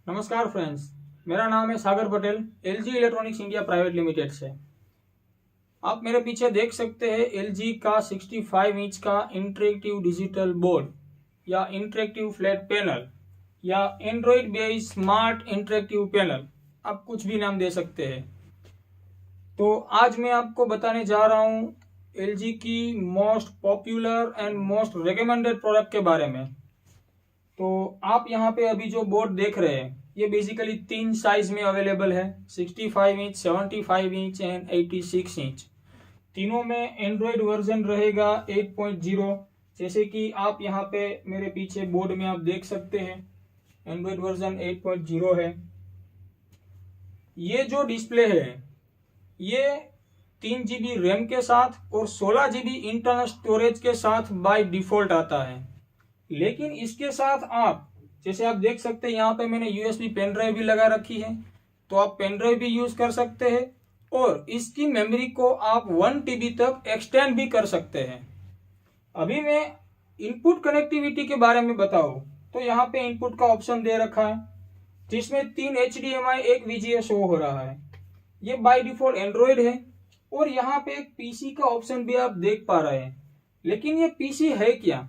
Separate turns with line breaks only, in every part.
नमस्कार फ्रेंड्स, मेरा नाम है Sagar Patel, LG Electronics India Private Limited से। आप मेरे पीछे देख सकते हैं एलजी का 65 इंच का इंटरेक्टिव डिजिटल बोर्ड या इंटरेक्टिव फ्लैट पैनल या Android based smart interactive panel, आप कुछ भी नाम दे सकते हैं। तो आज मैं आपको बताने जा रहा हूँ एलजी की most popular and most recommended product के बारे में। तो आप यहाँ पे अभी जो बोर्ड देख रहे हैं ये बेसिकली 3 साइज में अवेलेबल है, 65 इंच, 75 इंच एंड 86 इंच। तीनों में एंड्रॉयड वर्जन रहेगा 8.0। जैसे कि आप यहाँ पे मेरे पीछे बोर्ड में आप देख सकते हैं एंड्रॉयड वर्जन 8.0 है। ये जो डिस्प्ले है ये 3 GB रैम के साथ और 16 GB इंटरनल स्टोरेज के साथ बाय डिफॉल्ट आता है। लेकिन इसके साथ आप जैसे आप देख सकते हैं यहाँ पे मैंने यूएसबी पेन ड्राइव भी लगा रखी है, तो आप पेन ड्राइव भी यूज कर सकते हैं और इसकी मेमोरी को आप 1 TB तक एक्सटेंड भी कर सकते हैं। अभी मैं इनपुट कनेक्टिविटी के बारे में बताऊं तो यहाँ पे इनपुट का ऑप्शन दे रखा है जिसमें 3 HDMI 1 VGA शो हो रहा है। ये बाय डिफॉल्ट एंड्रॉइड है और यहाँ पे एक पीसी का ऑप्शन भी आप देख पा रहे हैं। लेकिन ये पीसी है क्या?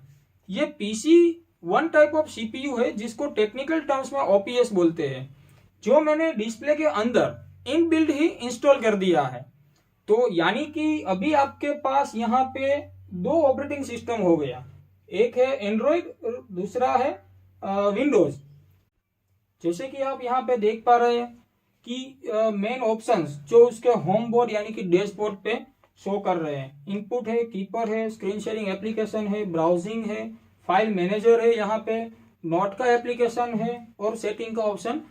ये PC one type of CPU है जिसको टेक्निकल टर्म्स में ओपीएस बोलते हैं, जो मैंने डिस्प्ले के अंदर इनबिल्ट ही इंस्टॉल कर दिया है। तो यानी कि अभी आपके पास यहाँ पे 2 ऑपरेटिंग सिस्टम हो गया, एक है एंड्रॉइड और दूसरा है विंडोज। जैसे कि आप यहाँ पे देख पा रहे हैं कि मेन ऑप्शंस जो उसके होम बोर्ड यानी कि डैशबोर्ड पे शो कर रहे हैं, इनपुट है, कीपर है, स्क्रीन शेयरिंग एप्लीकेशन है, ब्राउजिंग है, फाइल मैनेजर है, यहाँ पे नोट का एप्लीकेशन है और सेटिंग का ऑप्शन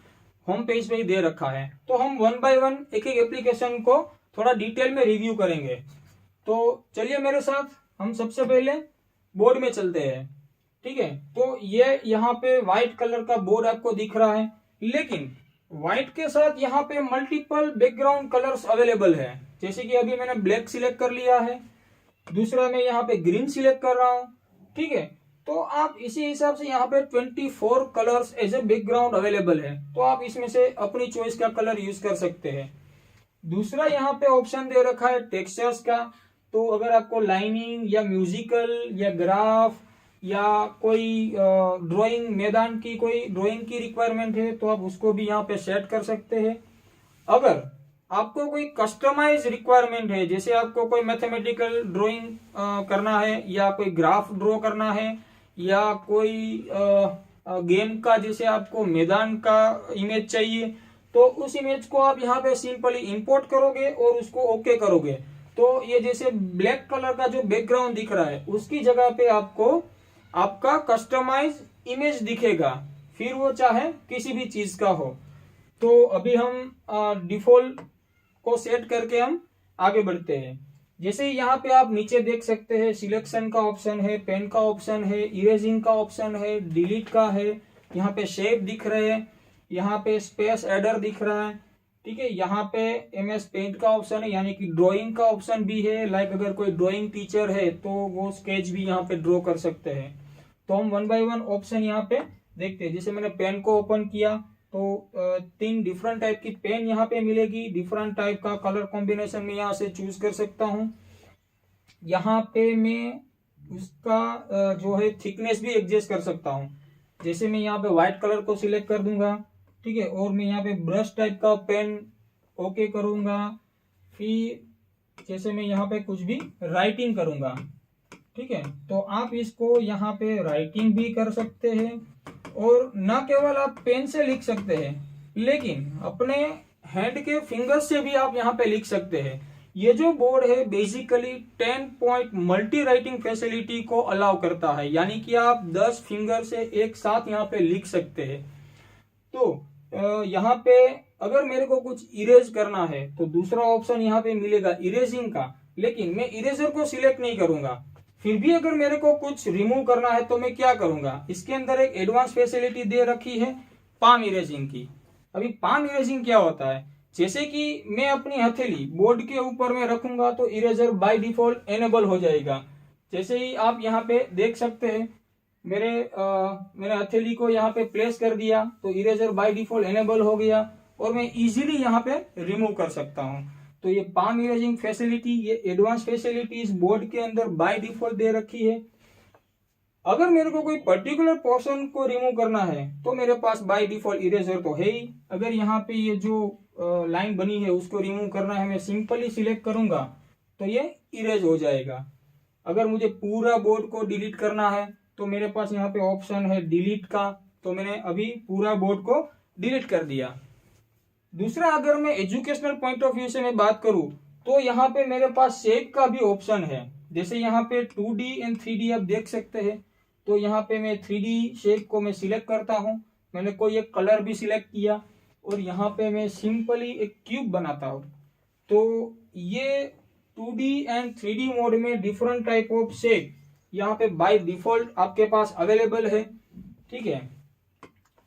होम पेज पे ही दे रखा है। तो हम 1 बाय 1 एक एक एप्लीकेशन को थोड़ा डिटेल में रिव्यू करेंगे। तो चलिए मेरे साथ, हम सबसे पहले बोर्ड में चलते हैं। ठीक है, तो ये यहाँ पे व्हाइट कलर का बोर्ड आपको दिख रहा है, लेकिन व्हाइट के साथ यहाँ पे मल्टीपल बैकग्राउंड कलर्स अवेलेबल है। जैसे कि अभी मैंने ब्लैक सिलेक्ट कर लिया है, दूसरा मैं यहाँ पे ग्रीन सिलेक्ट कर रहा हूँ। ठीक है, तो आप इसी हिसाब से यहाँ पे 24 colours as a background available है, तो आप इसमें से अपनी चॉइस का कलर यूज कर सकते हैं। दूसरा यहाँ पे ऑप्शन दे रखा है टेक्सचर्स का। तो अगर आपको लाइनिंग या म्यूजिकल या ग्राफ या कोई ड्राइंग मैदान की कोई ड्राइंग की रिक्वायरमेंट है तो आप उसको भी यहाँ पे सेट कर सकते हैं। अगर आपको कोई कस्टमाइज रिक्वायरमेंट है, जैसे आपको कोई मैथमेटिकल ड्राइंग करना है या कोई ग्राफ ड्रॉ करना है या कोई गेम का जैसे आपको मैदान का इमेज चाहिए, तो उस इमेज को आप यहाँ पे सिंपली इंपोर्ट करोगे और उसको ओके करोगे, तो ये जैसे ब्लैक कलर का जो बैकग्राउंड दिख रहा है उसकी जगह पे आपको आपका कस्टमाइज इमेज दिखेगा, फिर वो चाहे किसी भी चीज का हो। तो अभी हम डिफॉल्ट को सेट करके हम आगे बढ़ते हैं। जैसे यहाँ पे आप नीचे देख सकते हैं सिलेक्शन का ऑप्शन है, पेन का ऑप्शन है, इरेजिंग का ऑप्शन है, डिलीट का है, यहाँ पे शेप दिख रहे हैं, यहाँ पे स्पेस एडर दिख रहा है। ठीक है, यहाँ पे एमएस पेंट का ऑप्शन है, यानी कि ड्राइंग का ऑप्शन भी है। लाइक अगर कोई ड्राइंग टीचर है तो वो स्केच भी यहाँ पे ड्रॉ कर सकते हैं। तो हम 1 बाय 1 ऑप्शन यहाँ पे देखते हैं। जैसे मैंने पेन को ओपन किया तो 3 डिफरेंट टाइप की पेन यहाँ पे मिलेगी, डिफरेंट टाइप का कलर कॉम्बिनेशन में यहाँ से चूज कर सकता हूँ। यहाँ पे मैं उसका जो है थिकनेस भी एडजस्ट कर सकता हूँ। जैसे मैं यहाँ पे व्हाइट कलर को सिलेक्ट कर दूंगा, ठीक है, और मैं यहाँ पे ब्रश टाइप का पेन ओके करूंगा। फिर जैसे मैं यहाँ पे कुछ भी राइटिंग करूंगा, ठीक है, तो आप इसको यहाँ पे राइटिंग भी कर सकते हैं और न केवल आप पेन से लिख सकते हैं लेकिन अपने हैंड के फिंगर्स से भी आप यहाँ पे लिख सकते हैं। ये जो बोर्ड है basically 10 point multi writing facility को अलाउ करता है, यानी कि आप 10 फिंगर से एक साथ यहाँ पे लिख सकते हैं। तो यहाँ पे अगर मेरे को कुछ इरेज करना है तो दूसरा ऑप्शन यहाँ पे मिलेगा इरेजिंग का, लेकिन मैं इरेजर को सिलेक्ट नहीं करूंगा। फिर भी अगर मेरे को कुछ रिमूव करना है तो मैं क्या करूंगा, इसके अंदर एक एडवांस फैसिलिटी दे रखी है पाम इरेजिंग की। अभी पाम इरेजिंग क्या होता है, जैसे कि मैं अपनी हथेली बोर्ड के ऊपर में रखूंगा तो इरेजर बाय डिफॉल्ट एनेबल हो जाएगा। जैसे ही आप यहाँ पे देख सकते हैं मैंने हथेली को यहाँ पे प्लेस कर दिया तो इरेजर बाय डिफॉल्ट एनेबल हो गया और मैं इजीली यहाँ पे रिमूव कर सकता हूँ। तो ये पाम इरेजिंग फैसिलिटी, ये एडवांस फैसिलिटी इस बोर्ड के अंदर बाय डिफॉल्ट दे रखी है। अगर मेरे को कोई पर्टिकुलर पोर्शन को रिमूव करना है तो मेरे पास बाय डिफॉल्ट इरेजर तो है ही। अगर यहाँ पे ये जो लाइन बनी है उसको रिमूव करना है, मैं सिंपली सिलेक्ट करूंगा तो ये इरेज हो जाएगा। अगर मुझे पूरा बोर्ड को डिलीट करना है तो मेरे पास यहाँ पे ऑप्शन है डिलीट का, तो मैंने अभी पूरा बोर्ड को डिलीट कर दिया। दूसरा, अगर मैं एजुकेशनल पॉइंट ऑफ व्यू से मैं बात करूं तो यहाँ पे मेरे पास शेप का भी ऑप्शन है। जैसे यहाँ पे 2D एंड 3D आप देख सकते हैं, तो यहाँ पे मैं 3D शेप को मैं सिलेक्ट करता हूँ। मैंने कोई एक कलर भी सिलेक्ट किया और यहाँ पे मैं सिंपली एक क्यूब बनाता हूँ। तो ये 2D एंड 3D मोड में डिफरेंट टाइप ऑफ शेप यहाँ पे बाय डिफॉल्ट आपके पास अवेलेबल है। ठीक है,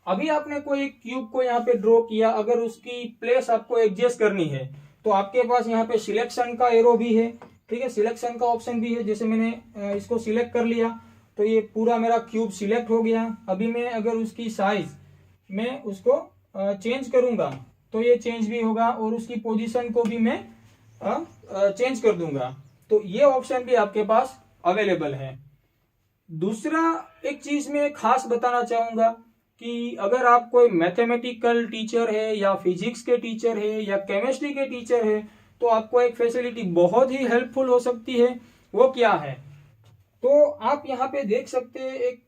अभी आपने कोई क्यूब को यहाँ पे ड्रॉ किया, अगर उसकी प्लेस आपको एडजस्ट करनी है तो आपके पास यहाँ पे सिलेक्शन का एरो भी है। ठीक है, सिलेक्शन का ऑप्शन भी है। जैसे मैंने इसको सिलेक्ट कर लिया तो ये पूरा मेरा क्यूब सिलेक्ट हो गया। अभी मैं अगर उसकी साइज में उसको चेंज करूंगा तो ये चेंज भी होगा और उसकी पोजीशन को भी मैं चेंज कर दूंगा। तो ये ऑप्शन भी आपके पास अवेलेबल है। दूसरा एक चीज मैं खास बताना चाहूंगा कि अगर आप कोई मैथमेटिकल टीचर है या फिजिक्स के टीचर है या केमिस्ट्री के टीचर है तो आपको एक फैसिलिटी बहुत ही हेल्पफुल हो सकती है। वो क्या है, तो आप यहाँ पे देख सकते हैं एक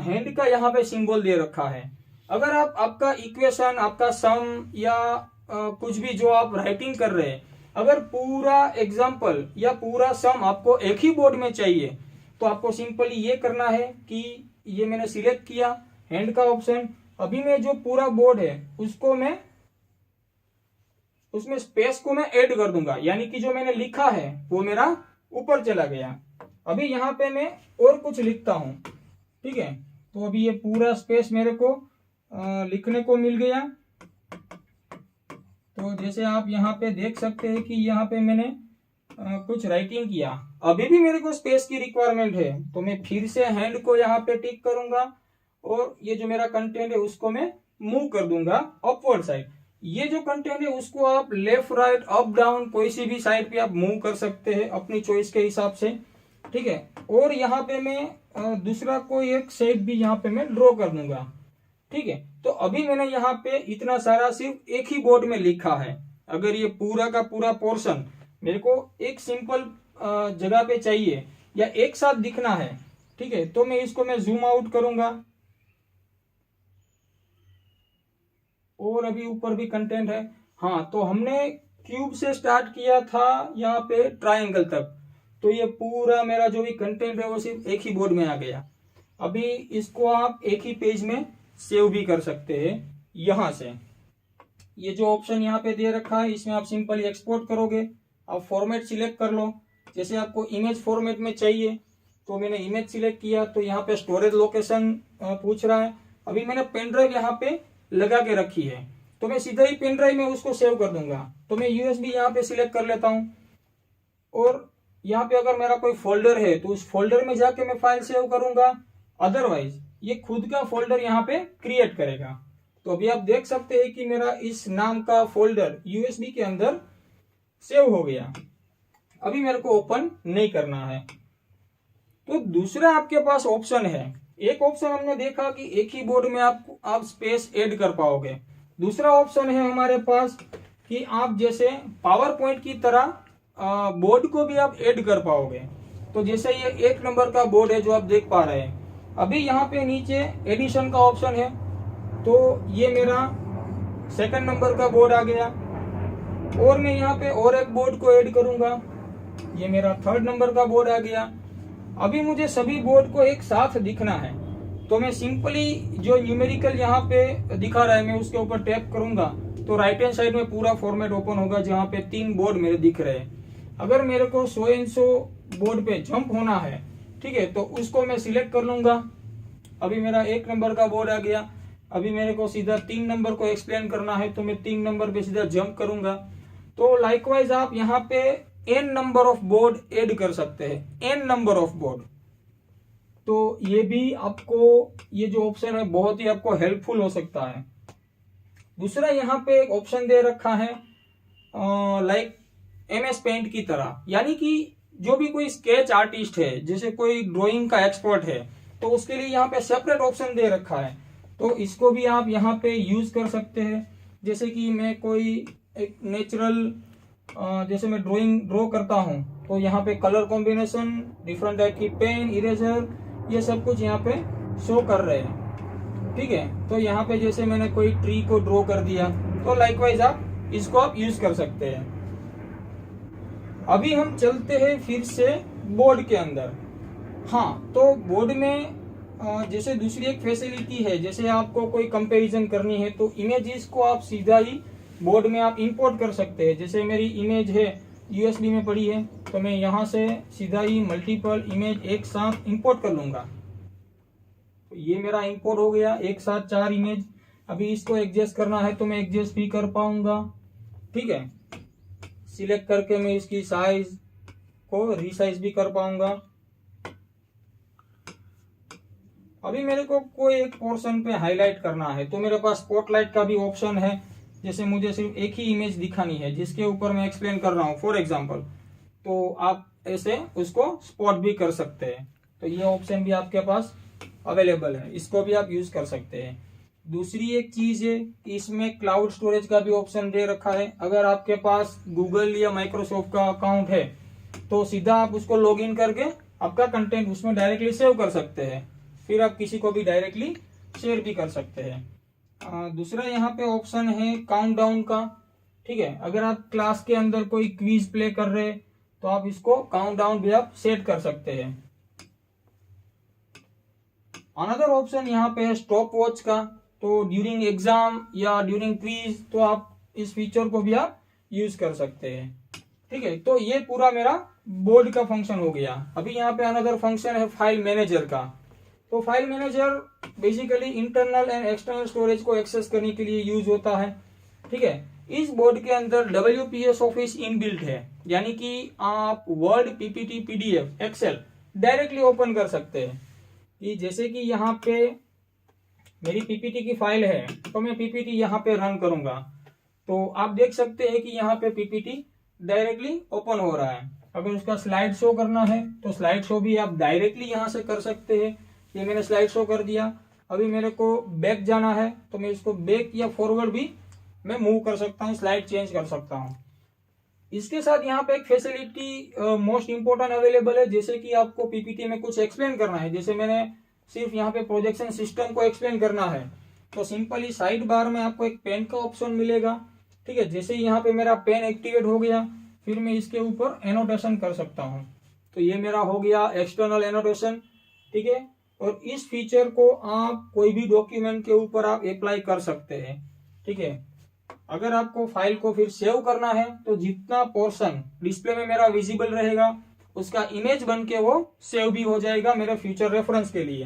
हैंड का यहाँ पे सिंबल दे रखा है। अगर आपका इक्वेशन, आपका सम या कुछ भी जो आप राइटिंग कर रहे हैं, अगर पूरा एग्जाम्पल या पूरा सम आपको एक ही बोर्ड में चाहिए तो आपको सिंपली ये करना है कि ये मैंने सिलेक्ट किया हैंड का ऑप्शन। अभी मैं जो पूरा बोर्ड है उसको मैं उसमें स्पेस को मैं ऐड कर दूंगा, यानी कि जो मैंने लिखा है वो मेरा ऊपर चला गया। अभी यहाँ पे मैं और कुछ लिखता हूं। ठीक है, तो अभी ये पूरा स्पेस मेरे को लिखने को मिल गया। तो जैसे आप यहाँ पे देख सकते हैं कि यहाँ पे मैंने कुछ राइटिंग किया। अभी भी मेरे को स्पेस की रिक्वायरमेंट है तो मैं फिर से हैंड को यहाँ पे टिक करूंगा और ये जो मेरा कंटेंट है उसको मैं मूव कर दूंगा अपवर्ड साइड। ये जो कंटेंट है उसको आप लेफ्ट राइट अप डाउन कोई सी भी साइड पे आप मूव कर सकते हैं अपनी चॉइस के हिसाब से। ठीक है, और यहाँ पे मैं दूसरा कोई एक शेप भी यहाँ पे मैं ड्रॉ कर दूंगा। ठीक है, तो अभी मैंने यहाँ पे इतना सारा सिर्फ एक ही बोर्ड में लिखा है। अगर ये पूरा का पूरा पोर्शन मेरे को एक सिंपल जगह पे चाहिए या एक साथ दिखना है, ठीक है, तो मैं इसको मैं जूम आउट करूंगा और अभी ऊपर भी कंटेंट है। हाँ, तो हमने क्यूब से स्टार्ट किया था यहाँ पे ट्राइंगल तक, तो ये पूरा मेरा जो भी कंटेंट है वो सिर्फ एक ही बोर्ड में आ गया। अभी इसको आप एक ही पेज में सेव भी कर सकते हैं यहां से। ये जो ऑप्शन यहाँ पे दे रखा है इसमें आप सिंपली एक्सपोर्ट करोगे। आप फॉर्मेट सिलेक्ट कर लो। जैसे आपको इमेज फॉर्मेट में चाहिए तो मैंने इमेज सिलेक्ट किया, तो यहाँ पे स्टोरेज लोकेशन पूछ रहा है। अभी मैंने पेन ड्राइव यहाँ पे लगा के रखी है तो मैं सीधा ही पेन ड्राइव में उसको सेव कर दूंगा। तो मैं यूएसबी यहाँ पे सिलेक्ट कर लेता हूँ और यहाँ पे अगर मेरा कोई फोल्डर है तो उस फोल्डर में जाके मैं फाइल सेव करूंगा। अदरवाइज ये खुद का फोल्डर यहाँ पे क्रिएट करेगा। तो अभी आप देख सकते हैं कि मेरा इस नाम का फोल्डर यूएसबी के अंदर सेव हो गया। अभी मेरे को ओपन नहीं करना है। तो दूसरा आपके पास ऑप्शन है। एक ऑप्शन हमने देखा कि एक ही बोर्ड में आप स्पेस ऐड कर पाओगे। दूसरा ऑप्शन है हमारे पास कि आप जैसे पावर पॉइंट की तरह बोर्ड को भी आप ऐड कर पाओगे। तो जैसे ये 1 नंबर का बोर्ड है जो आप देख पा रहे हैं, अभी यहाँ पे नीचे एडिशन का ऑप्शन है, तो ये मेरा 2nd नंबर का बोर्ड आ गया और मैं यहाँ पे और एक बोर्ड को ऐड करूंगा, ये मेरा 3rd नंबर का बोर्ड आ गया। अभी मुझे सभी बोर्ड को एक साथ दिखना है तो मैं सिंपली जो न्यूमेरिकल यहाँ पे दिखा रहा है मैं उसके ऊपर टैप करूंगा तो राइट हैंड साइड में पूरा फॉर्मेट ओपन होगा जहाँ पे 3 बोर्ड मेरे दिख रहे हैं। अगर मेरे को 100 बोर्ड पे जंप होना है, ठीक है, तो उसको मैं सिलेक्ट कर लूंगा। अभी मेरा 1 नंबर का बोर्ड आ गया। अभी मेरे को सीधा 3 नंबर को एक्सप्लेन करना है तो मैं 3 नंबर पे सीधा जंप करूंगा। तो लाइकवाइज आप यहाँ पे n number of board add कर सकते हैं, n नंबर ऑफ बोर्ड। तो ये भी आपको, ये जो ऑप्शन है बहुत ही आपको हेल्पफुल हो सकता है। दूसरा यहाँ पे एक ऑप्शन दे रखा है लाइक MS पेंट की तरह, यानी कि जो भी कोई स्केच आर्टिस्ट है, जैसे कोई ड्राइंग का एक्सपर्ट है, तो उसके लिए यहाँ पे सेपरेट ऑप्शन दे रखा है। तो इसको भी आप यहाँ पे यूज कर सकते हैं। जैसे कि मैं कोई एक नेचुरल जैसे मैं ड्रॉ करता हूँ, तो यहाँ पे कलर कॉम्बिनेशन, डिफरेंट टाइप की पेन, इरेजर, ये सब कुछ यहाँ पे शो कर रहे हैं। ठीक है, तो यहाँ पे जैसे मैंने कोई ट्री को ड्रॉ कर दिया, तो लाइकवाइज आप इसको आप यूज कर सकते हैं। अभी हम चलते हैं फिर से बोर्ड के अंदर। हाँ, तो बोर्ड में जैसे दूसरी एक फैसिलिटी है, जैसे आपको कोई कंपैरिजन करनी है तो इमेजेस को आप सीधा ही बोर्ड में आप इंपोर्ट कर सकते हैं। जैसे मेरी इमेज है USB में पड़ी है, तो मैं यहाँ से सीधा ही मल्टीपल इमेज एक साथ इंपोर्ट कर लूंगा। तो ये मेरा इंपोर्ट हो गया, एक साथ 4 इमेज। अभी इसको एडजस्ट करना है तो मैं एडजस्ट भी कर पाऊंगा। ठीक है, सिलेक्ट करके मैं इसकी साइज को रीसाइज भी कर पाऊंगा। अभी मेरे को कोई एक पोर्शन पे हाईलाइट करना है तो मेरे पास स्पॉटलाइट का भी ऑप्शन है। जैसे मुझे सिर्फ एक ही इमेज दिखानी है जिसके ऊपर मैं एक्सप्लेन कर रहा हूँ फॉर एग्जांपल, तो आप ऐसे उसको स्पॉट भी कर सकते हैं। तो ये ऑप्शन भी आपके पास अवेलेबल है, इसको भी आप यूज कर सकते हैं। दूसरी एक चीज है कि इसमें क्लाउड स्टोरेज का भी ऑप्शन दे रखा है। अगर आपके पास गूगल या माइक्रोसॉफ्ट का अकाउंट है तो सीधा आप उसको लॉग इन करके आपका कंटेंट उसमें डायरेक्टली सेव कर सकते हैं, फिर आप किसी को भी डायरेक्टली शेयर भी कर सकते हैं। दूसरा यहाँ पे ऑप्शन है काउंटडाउन का। ठीक है, अगर आप क्लास के अंदर कोई क्विज प्ले कर रहे हैं तो आप इसको काउंटडाउन भी आप सेट कर सकते हैं। अनदर ऑप्शन यहाँ पे है स्टॉप वॉच का। तो ड्यूरिंग एग्जाम या ड्यूरिंग क्विज तो आप इस फीचर को भी आप यूज कर सकते हैं। ठीक है, तो ये पूरा मेरा बोर्ड का फंक्शन हो गया। अभी यहाँ पे अनदर फंक्शन है फाइल मैनेजर का। तो file manager basically internal and external storage को एक्सेस करने के लिए यूज होता है। ठीक है, इस बोर्ड के अंदर WPS ऑफिस इनबिल्ट है, यानी कि आप Word, PPT, PDF, Excel directly open कर सकते हैं। कि जैसे कि यहाँ पे मेरी PPT की फाइल है तो मैं PPT यहाँ पे रन करूंगा, तो आप देख सकते हैं कि यहाँ पे PPT डायरेक्टली ओपन हो रहा है। अगर उसका स्लाइड शो करना है तो स्लाइड शो भी आप डायरेक्टली यहाँ से कर सकते हैं। ये मैंने स्लाइड शो कर दिया। अभी मेरे को बैक जाना है तो मैं इसको बैक या फॉरवर्ड भी मैं मूव कर सकता हूँ, स्लाइड चेंज कर सकता हूँ। इसके साथ यहाँ पे एक फैसिलिटी मोस्ट इंपोर्टेंट अवेलेबल है। जैसे कि आपको PPT में कुछ एक्सप्लेन करना है, जैसे मैंने सिर्फ यहाँ पे प्रोजेक्शन सिस्टम को एक्सप्लेन करना है, तो सिंपली साइड बार में आपको एक पेन का ऑप्शन मिलेगा। ठीक है, जैसे यहाँ पे मेरा पेन एक्टिवेट हो गया, फिर मैं इसके ऊपर एनोटेशन कर सकता हूँ। तो ये मेरा हो गया एक्सटर्नल एनोटेशन। ठीक है, और इस फीचर को आप कोई भी डॉक्यूमेंट के ऊपर आप अप्लाई कर सकते हैं। ठीक है, अगर आपको फाइल को फिर सेव करना है तो जितना पोर्शन डिस्प्ले में मेरा विजिबल रहेगा उसका इमेज बन के वो सेव भी हो जाएगा मेरे फ्यूचर रेफरेंस के लिए।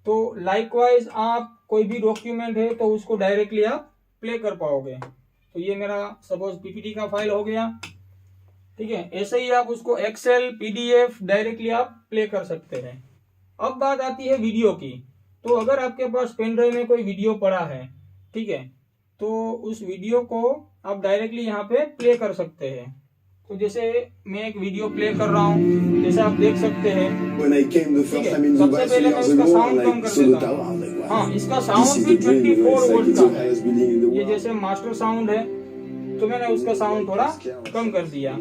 तो लाइकवाइज आप कोई भी डॉक्यूमेंट है तो उसको डायरेक्टली आप प्ले कर पाओगे। तो ये मेरा सपोज PPT का फाइल हो गया। ठीक है, ऐसे ही आप उसको एक्सेल, PDF डायरेक्टली आप प्ले कर सकते हैं। अब बात आती है वीडियो की। तो अगर आपके पास पेन ड्राइव में कोई वीडियो पड़ा है, ठीक है, तो उस वीडियो को आप डायरेक्टली यहाँ पे प्ले कर सकते हैं। तो जैसे मैं एक वीडियो प्ले कर रहा हूँ, जैसे आप देख सकते हैं। ठीक है, सबसे पहले मैं इसका साउंड कम कर देता हूँ। हाँ, इसका साउंड भी 24 वोल्ट का है। ये जैसे मास्टर साउंड है तो मैंने उसका साउंड थोड़ा कम कर दिया।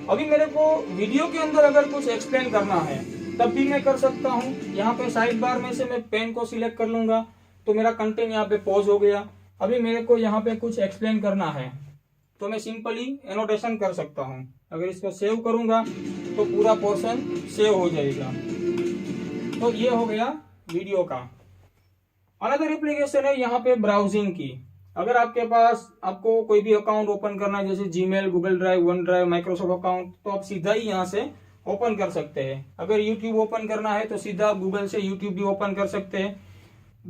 अभी मेरे को वीडियो के अंदर अगर कुछ एक्सप्लेन करना है तब भी मैं कर सकता हूँ। यहाँ पे साइड बार में से मैं पेन को सिलेक्ट कर लूंगा तो मेरा कंटेंट यहाँ पे पॉज हो गया। अभी मेरे को यहाँ पे कुछ एक्सप्लेन करना है तो मैं सिंपली एनोटेशन कर सकता हूँ। अगर इसको सेव करूंगा तो पूरा पोर्शन सेव हो जाएगा। तो ये हो गया वीडियो का। अनदर एप्लीकेशन है यहाँ पे ब्राउजिंग की। अगर आपके पास आपको कोई भी अकाउंट ओपन करना है, जैसे Gmail, Google drive, one drive, Microsoft account, तो आप सीधा ही यहाँ से ओपन कर सकते हैं। अगर यूट्यूब ओपन करना है तो सीधा गूगल से यूट्यूब भी ओपन कर सकते हैं।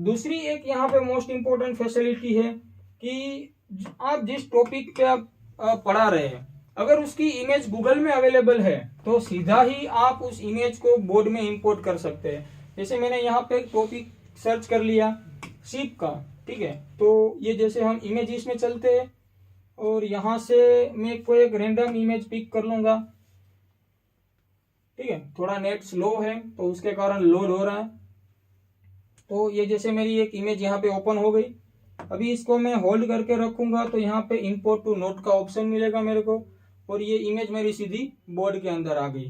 दूसरी एक यहाँ पे मोस्ट इंपोर्टेंट फैसिलिटी है कि आप जिस टॉपिक पे आप पढ़ा रहे हैं, अगर उसकी इमेज गूगल में अवेलेबल है तो सीधा ही आप उस इमेज को बोर्ड में इंपोर्ट कर सकते हैं। जैसे मैंने यहाँ पे एक टॉपिक सर्च कर लिया शिप का, ठीक है, तो ये जैसे हम इमेजेस में चलते हैं और यहाँ से मैं कोई एक रैंडम इमेज पिक कर लूंगा, ठीक है। थोड़ा नेट स्लो है तो उसके कारण लोड हो रहा है। तो ये जैसे मेरी एक इमेज यहाँ पे ओपन हो गई। अभी इसको मैं होल्ड करके रखूंगा तो यहाँ पे इंपोर्ट टू नोट का ऑप्शन मिलेगा मेरे को और ये इमेज मेरी सीधी बोर्ड के अंदर आ गई।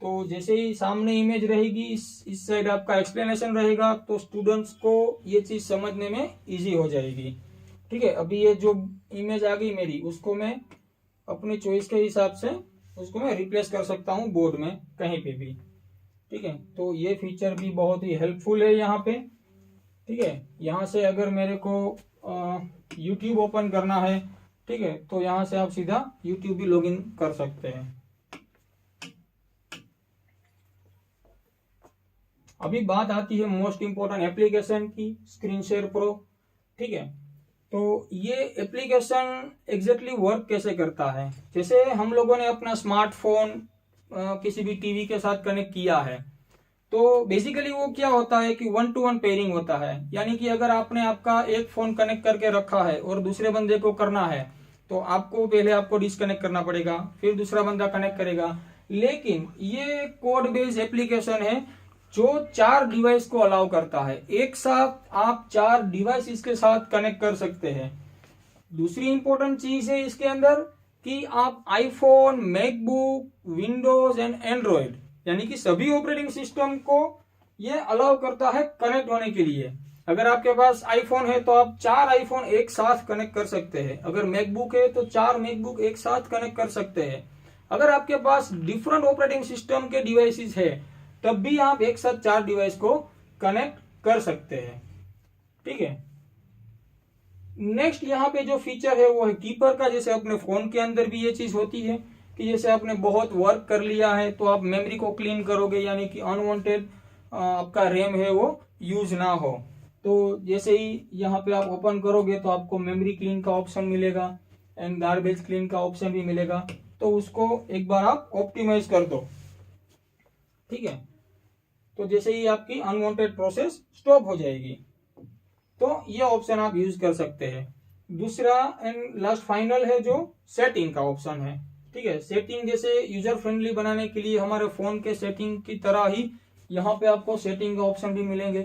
तो जैसे ही सामने इमेज रहेगी, इस साइड आपका एक्सप्लेनेशन रहेगा, तो स्टूडेंट्स को ये चीज समझने में इजी हो जाएगी, ठीक है। अभी ये जो इमेज आ गई मेरी, उसको मैं अपने चॉइस के हिसाब से उसको मैं रिप्लेस कर सकता हूँ बोर्ड में कहीं पे भी, ठीक है। तो ये फीचर भी बहुत ही हेल्पफुल है यहाँ पे, ठीक है। यहाँ से अगर मेरे को YouTube ओपन करना है, ठीक है, तो यहाँ से आप सीधा YouTube भी लॉगिन कर सकते हैं। अभी बात आती है मोस्ट इंपोर्टेंट एप्लीकेशन की, स्क्रीन शेयर प्रो, ठीक है। तो ये एप्लीकेशन एग्जैक्टली वर्क कैसे करता है, जैसे हम लोगों ने अपना स्मार्टफोन किसी भी टीवी के साथ कनेक्ट किया है, तो बेसिकली वो क्या होता है कि 1-to-1 पेयरिंग होता है। यानी कि अगर आपने आपका एक फोन कनेक्ट करके रखा है और दूसरे बंदे को करना है तो आपको डिस्कनेक्ट करना पड़ेगा, फिर दूसरा बंदा कनेक्ट करेगा। लेकिन ये कोड बेस्ड एप्लीकेशन है जो 4 डिवाइस को अलाउ करता है। एक साथ आप 4 डिवाइस इसके साथ कनेक्ट कर सकते हैं। दूसरी इंपॉर्टेंट चीज है इसके अंदर कि आप iPhone, MacBook, Windows and Android यानी कि सभी ऑपरेटिंग सिस्टम को ये अलाउ करता है कनेक्ट होने के लिए। अगर आपके पास आईफोन है तो आप 4 आईफोन एक साथ कनेक्ट कर सकते हैं। अगर मैकबुक है तो 4 मैकबुक एक साथ कनेक्ट कर सकते हैं। अगर आपके पास डिफरेंट ऑपरेटिंग सिस्टम के डिवाइसेस है तब भी आप एक साथ 4 डिवाइस को कनेक्ट कर सकते हैं, ठीक है। नेक्स्ट यहाँ पे जो फीचर है वो है कीपर का। जैसे अपने फोन के अंदर भी ये चीज होती है कि जैसे आपने बहुत वर्क कर लिया है तो आप मेमोरी को क्लीन करोगे, यानी कि अनवांटेड आपका रैम है वो यूज ना हो। तो जैसे ही यहाँ पे आप ओपन करोगे तो आपको मेमोरी क्लीन का ऑप्शन मिलेगा एंड गार्बेज क्लीन का ऑप्शन भी मिलेगा। तो उसको एक बार आप ऑप्टिमाइज कर दो, ठीक है। तो जैसे ही आपकी अनवांटेड प्रोसेस स्टॉप हो जाएगी, तो ये ऑप्शन आप यूज कर सकते हैं। दूसरा एंड लास्ट फाइनल है जो सेटिंग का ऑप्शन है, ठीक है। सेटिंग जैसे यूजर फ्रेंडली बनाने के लिए हमारे फोन के सेटिंग की तरह ही यहाँ पे आपको सेटिंग का ऑप्शन भी मिलेंगे,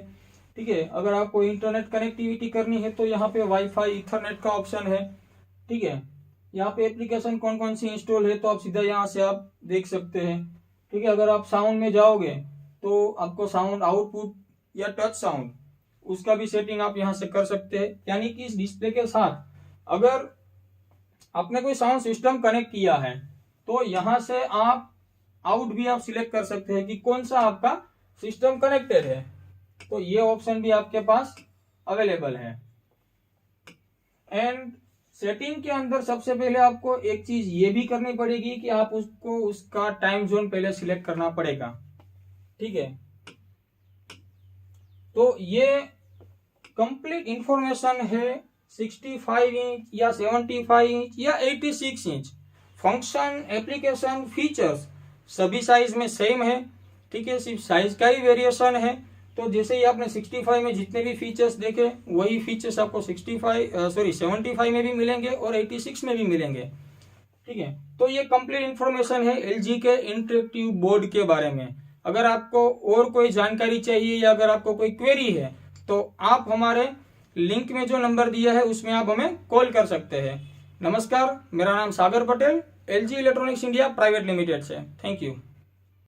ठीक है। अगर आपको इंटरनेट कनेक्टिविटी करनी है तो यहाँ पे वाईफाई, इथरनेट का ऑप्शन है, ठीक है। यहाँ पे एप्लीकेशन कौन कौन सी इंस्टॉल है तो आप सीधा यहाँ से आप देख सकते हैं, ठीक है। अगर आप साउंड में जाओगे तो आपको साउंड आउटपुट या टच साउंड उसका भी सेटिंग आप यहाँ से कर सकते हैं। यानी कि इस डिस्प्ले के साथ अगर आपने कोई साउंड सिस्टम कनेक्ट किया है तो यहाँ से आप आउट भी आप सिलेक्ट कर सकते हैं कि कौन सा आपका सिस्टम कनेक्टेड है। तो ये ऑप्शन भी आपके पास अवेलेबल है। एंड सेटिंग के अंदर सबसे पहले आपको एक चीज ये भी करनी पड़ेगी कि आप उसको उसका टाइम जोन पहले सिलेक्ट करना पड़ेगा, ठीक है। तो ये कंप्लीट इंफॉर्मेशन है 65 इंच या 75 इंच या 86 इंच। फंक्शन, एप्लीकेशन, फीचर्स सभी साइज में सेम है, ठीक है। सिर्फ साइज का ही वेरिएशन है। तो जैसे ही आपने 65 में जितने भी फीचर्स देखे वही फीचर्स आपको 75 में भी मिलेंगे और 86 में भी मिलेंगे, ठीक है। तो ये कंप्लीट इंफॉर्मेशन है एलजी के इंटरेक्टिव बोर्ड के बारे में। अगर आपको और कोई जानकारी चाहिए या अगर आपको कोई क्वेरी है तो आप हमारे लिंक में जो नंबर दिया है उसमें आप हमें कॉल कर सकते हैं। नमस्कार, मेरा नाम Sagar Patel, LG Electronics India Private Limited से। Thank you.